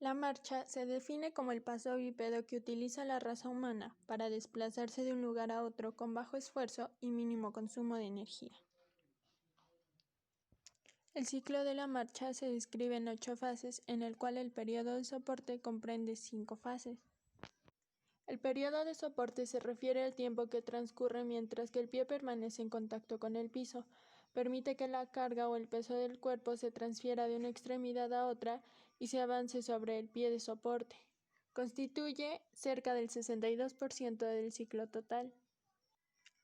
La marcha se define como el paso bípedo que utiliza la raza humana para desplazarse de un lugar a otro con bajo esfuerzo y mínimo consumo de energía. El ciclo de la marcha se describe en 8 fases, en el cual el periodo de soporte comprende 5 fases. El periodo de soporte se refiere al tiempo que transcurre mientras que el pie permanece en contacto con el piso. Permite que la carga o el peso del cuerpo se transfiera de una extremidad a otra y se avance sobre el pie de soporte. Constituye cerca del 62% del ciclo total.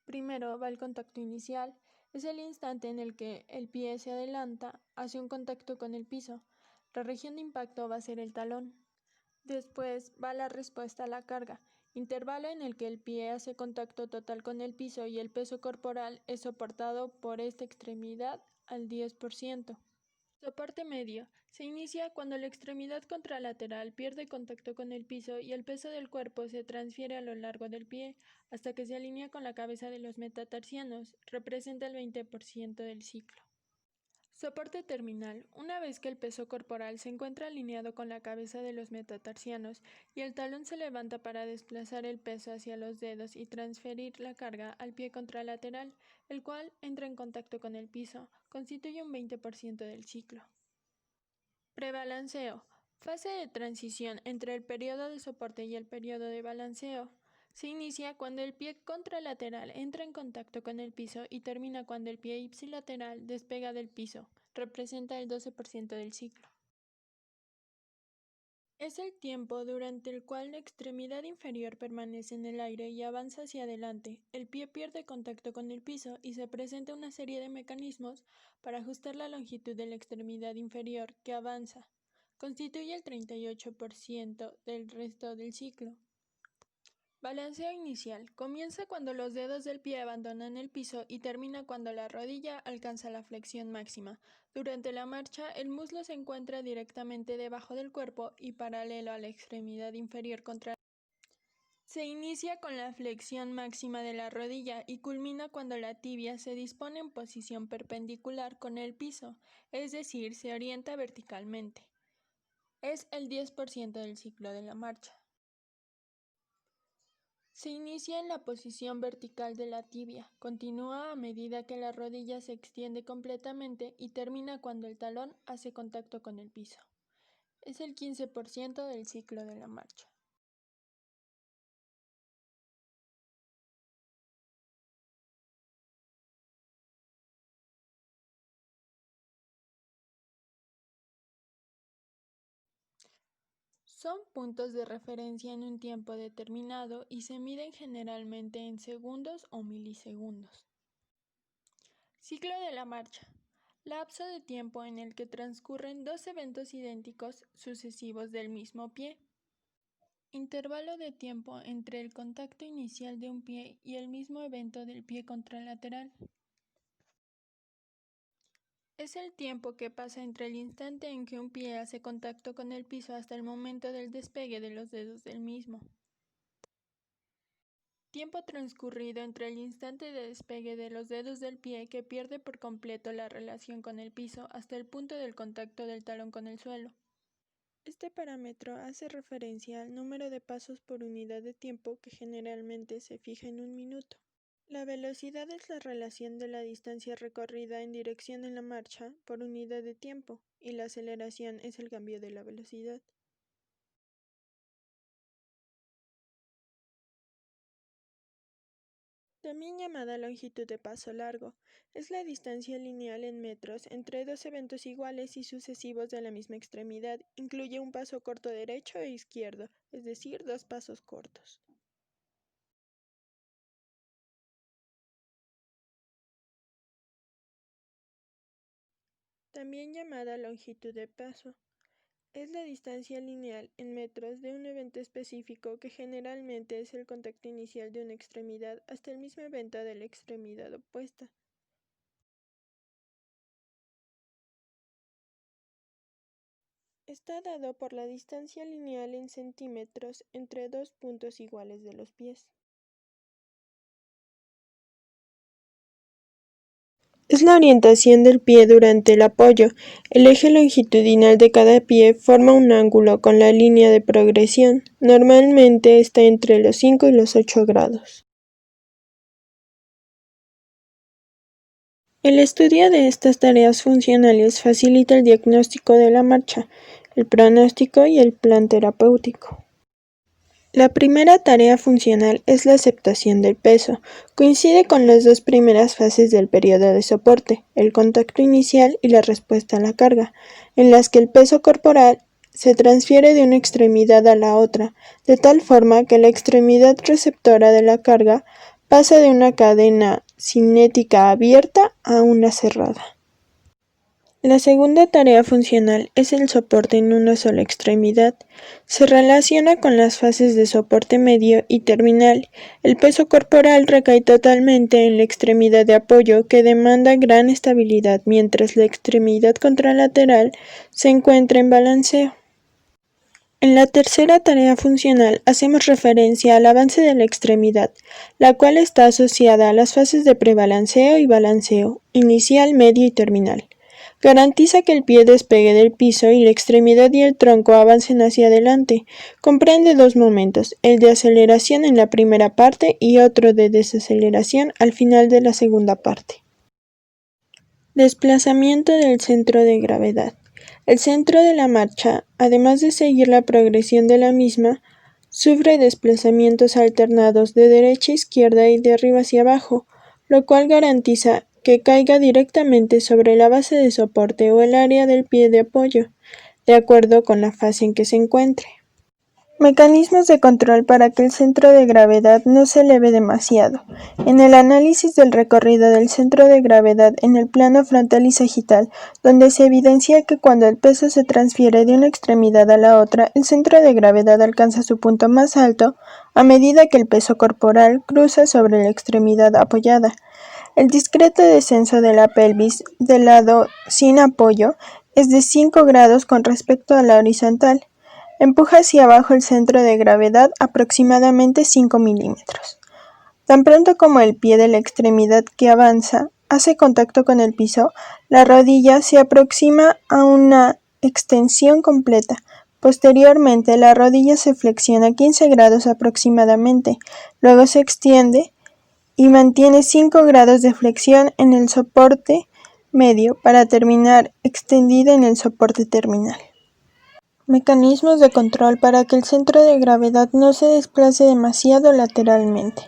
Primero va el contacto inicial. Es el instante en el que el pie se adelanta hacia un contacto con el piso. La región de impacto va a ser el talón. Después va la respuesta a la carga, intervalo en el que el pie hace contacto total con el piso y el peso corporal es soportado por esta extremidad al 10%. Soporte medio. Se inicia cuando la extremidad contralateral pierde contacto con el piso y el peso del cuerpo se transfiere a lo largo del pie hasta que se alinea con la cabeza de los metatarsianos. Representa el 20% del ciclo. Soporte terminal. Una vez que el peso corporal se encuentra alineado con la cabeza de los metatarsianos y el talón se levanta para desplazar el peso hacia los dedos y transferir la carga al pie contralateral, el cual entra en contacto con el piso, constituye un 20% del ciclo. Prebalanceo. Fase de transición entre el periodo de soporte y el periodo de balanceo. Se inicia cuando el pie contralateral entra en contacto con el piso y termina cuando el pie ipsilateral despega del piso. Representa el 12% del ciclo. Es el tiempo durante el cual la extremidad inferior permanece en el aire y avanza hacia adelante. El pie pierde contacto con el piso y se presenta una serie de mecanismos para ajustar la longitud de la extremidad inferior que avanza. Constituye el 38% del resto del ciclo. Balanceo inicial. Comienza cuando los dedos del pie abandonan el piso y termina cuando la rodilla alcanza la flexión máxima. Durante la marcha, el muslo se encuentra directamente debajo del cuerpo y paralelo a la extremidad inferior contraria. Se inicia con la flexión máxima de la rodilla y culmina cuando la tibia se dispone en posición perpendicular con el piso, es decir, se orienta verticalmente. Es el 10% del ciclo de la marcha. Se inicia en la posición vertical de la tibia, continúa a medida que la rodilla se extiende completamente y termina cuando el talón hace contacto con el piso. Es el 15% del ciclo de la marcha. Son puntos de referencia en un tiempo determinado y se miden generalmente en segundos o milisegundos. Ciclo de la marcha. Lapso de tiempo en el que transcurren dos eventos idénticos sucesivos del mismo pie. Intervalo de tiempo entre el contacto inicial de un pie y el mismo evento del pie contralateral. Es el tiempo que pasa entre el instante en que un pie hace contacto con el piso hasta el momento del despegue de los dedos del mismo. Tiempo transcurrido entre el instante de despegue de los dedos del pie que pierde por completo la relación con el piso hasta el punto del contacto del talón con el suelo. Este parámetro hace referencia al número de pasos por unidad de tiempo que generalmente se fija en un minuto. La velocidad es la relación de la distancia recorrida en dirección en la marcha por unidad de tiempo, y la aceleración es el cambio de la velocidad. También llamada longitud de paso largo, es la distancia lineal en metros entre dos eventos iguales y sucesivos de la misma extremidad. Incluye un paso corto derecho e izquierdo, es decir, dos pasos cortos. También llamada longitud de paso, es la distancia lineal en metros de un evento específico que generalmente es el contacto inicial de una extremidad hasta el mismo evento de la extremidad opuesta. Está dado por la distancia lineal en centímetros entre dos puntos iguales de los pies. es la orientación del pie durante el apoyo. El eje longitudinal de cada pie forma un ángulo con la línea de progresión. Normalmente está entre los 5 y los 8 grados. El estudio de estas tareas funcionales facilita el diagnóstico de la marcha, el pronóstico y el plan terapéutico. La primera tarea funcional es la aceptación del peso. Coincide con las dos primeras fases del periodo de soporte, el contacto inicial y la respuesta a la carga, en las que el peso corporal se transfiere de una extremidad a la otra, de tal forma que la extremidad receptora de la carga pasa de una cadena cinética abierta a una cerrada. La segunda tarea funcional es el soporte en una sola extremidad. Se relaciona con las fases de soporte medio y terminal. El peso corporal recae totalmente en la extremidad de apoyo, que demanda gran estabilidad, mientras la extremidad contralateral se encuentra en balanceo. En la tercera tarea funcional hacemos referencia al avance de la extremidad, la cual está asociada a las fases de prebalanceo y balanceo, inicial, medio y terminal. Garantiza que el pie despegue del piso y la extremidad y el tronco avancen hacia adelante. Comprende dos momentos, el de aceleración en la primera parte y otro de desaceleración al final de la segunda parte. Desplazamiento del centro de gravedad. El centro de la marcha, además de seguir la progresión de la misma, sufre desplazamientos alternados de derecha a izquierda y de arriba hacia abajo, lo cual garantiza que caiga directamente sobre la base de soporte o el área del pie de apoyo, de acuerdo con la fase en que se encuentre. Mecanismos de control para que el centro de gravedad no se eleve demasiado. En el análisis del recorrido del centro de gravedad en el plano frontal y sagital, donde se evidencia que cuando el peso se transfiere de una extremidad a la otra, el centro de gravedad alcanza su punto más alto a medida que el peso corporal cruza sobre la extremidad apoyada. El discreto descenso de la pelvis del lado sin apoyo es de 5 grados con respecto a la horizontal. Empuja hacia abajo el centro de gravedad aproximadamente 5 milímetros. Tan pronto como el pie de la extremidad que avanza hace contacto con el piso, la rodilla se aproxima a una extensión completa. Posteriormente, la rodilla se flexiona 15 grados aproximadamente, luego se extiende y mantiene 5 grados de flexión en el soporte medio para terminar extendida en el soporte terminal. Mecanismos de control para que el centro de gravedad no se desplace demasiado lateralmente.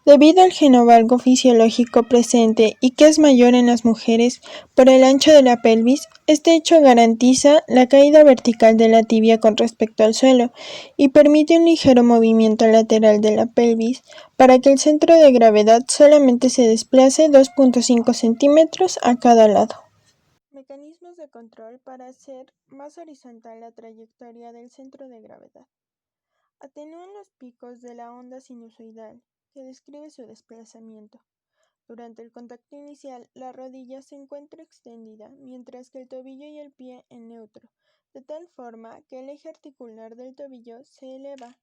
Debido al genovalgo fisiológico presente y que es mayor en las mujeres por el ancho de la pelvis, este hecho garantiza la caída vertical de la tibia con respecto al suelo y permite un ligero movimiento lateral de la pelvis para que el centro de gravedad solamente se desplace 2.5 centímetros a cada lado. Mecanismos de control para hacer más horizontal la trayectoria del centro de gravedad. Atenúan los picos de la onda sinusoidal, que describe su desplazamiento. Durante el contacto inicial, la rodilla se encuentra extendida, mientras que el tobillo y el pie en neutro, de tal forma que el eje articular del tobillo se eleva.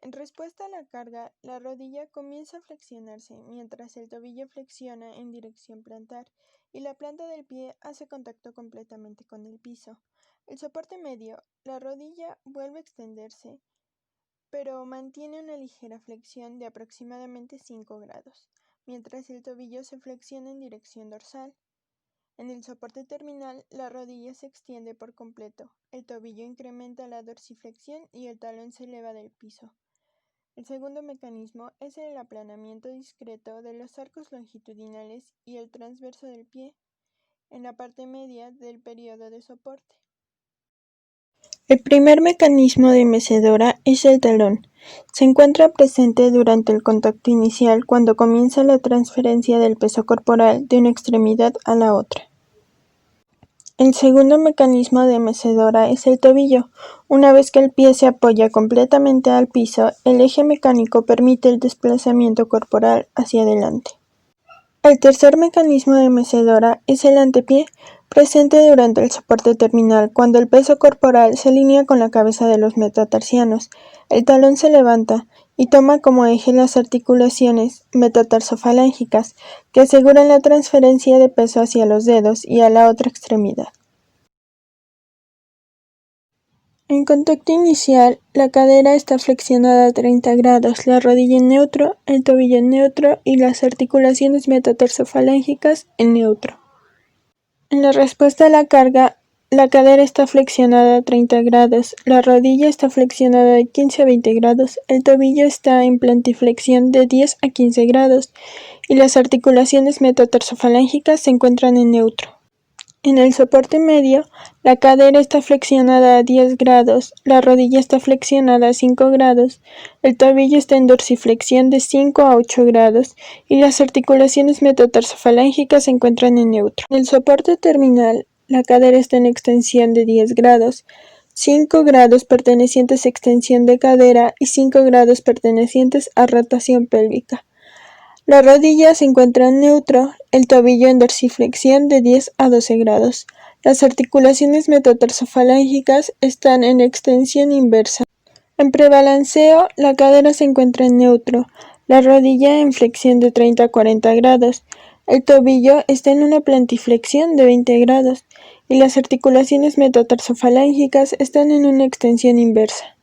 En respuesta a la carga, la rodilla comienza a flexionarse, mientras el tobillo flexiona en dirección plantar y la planta del pie hace contacto completamente con el piso. El soporte medio, la rodilla vuelve a extenderse, pero mantiene una ligera flexión de aproximadamente 5 grados, mientras el tobillo se flexiona en dirección dorsal. En el soporte terminal, la rodilla se extiende por completo, el tobillo incrementa la dorsiflexión y el talón se eleva del piso. El segundo mecanismo es el aplanamiento discreto de los arcos longitudinales y el transverso del pie, en la parte media del periodo de soporte. El primer mecanismo de mecedora es el talón. Se encuentra presente durante el contacto inicial cuando comienza la transferencia del peso corporal de una extremidad a la otra. El segundo mecanismo de mecedora es el tobillo. Una vez que el pie se apoya completamente al piso, el eje mecánico permite el desplazamiento corporal hacia adelante. El tercer mecanismo de mecedora es el antepié, presente durante el soporte terminal, cuando el peso corporal se alinea con la cabeza de los metatarsianos. El talón se levanta y toma como eje las articulaciones metatarsofalángicas, que aseguran la transferencia de peso hacia los dedos y a la otra extremidad. En contacto inicial, la cadera está flexionada a 30 grados, la rodilla en neutro, el tobillo en neutro y las articulaciones metatarsofalángicas en neutro. En la respuesta a la carga, la cadera está flexionada a 30 grados, la rodilla está flexionada de 15 a 20 grados, el tobillo está en plantiflexión de 10 a 15 grados y las articulaciones metatarsofalángicas se encuentran en neutro. En el soporte medio, la cadera está flexionada a 10 grados, la rodilla está flexionada a 5 grados, el tobillo está en dorsiflexión de 5 a 8 grados y las articulaciones metatarsofalángicas se encuentran en neutro. En el soporte terminal, la cadera está en extensión de 10 grados, 5 grados pertenecientes a extensión de cadera y 5 grados pertenecientes a rotación pélvica. La rodilla se encuentra en neutro, el tobillo en dorsiflexión de 10 a 12 grados. Las articulaciones metatarsofalángicas están en extensión inversa. En prebalanceo, la cadera se encuentra en neutro, la rodilla en flexión de 30 a 40 grados, el tobillo está en una plantiflexión de 20 grados y las articulaciones metatarsofalángicas están en una extensión inversa.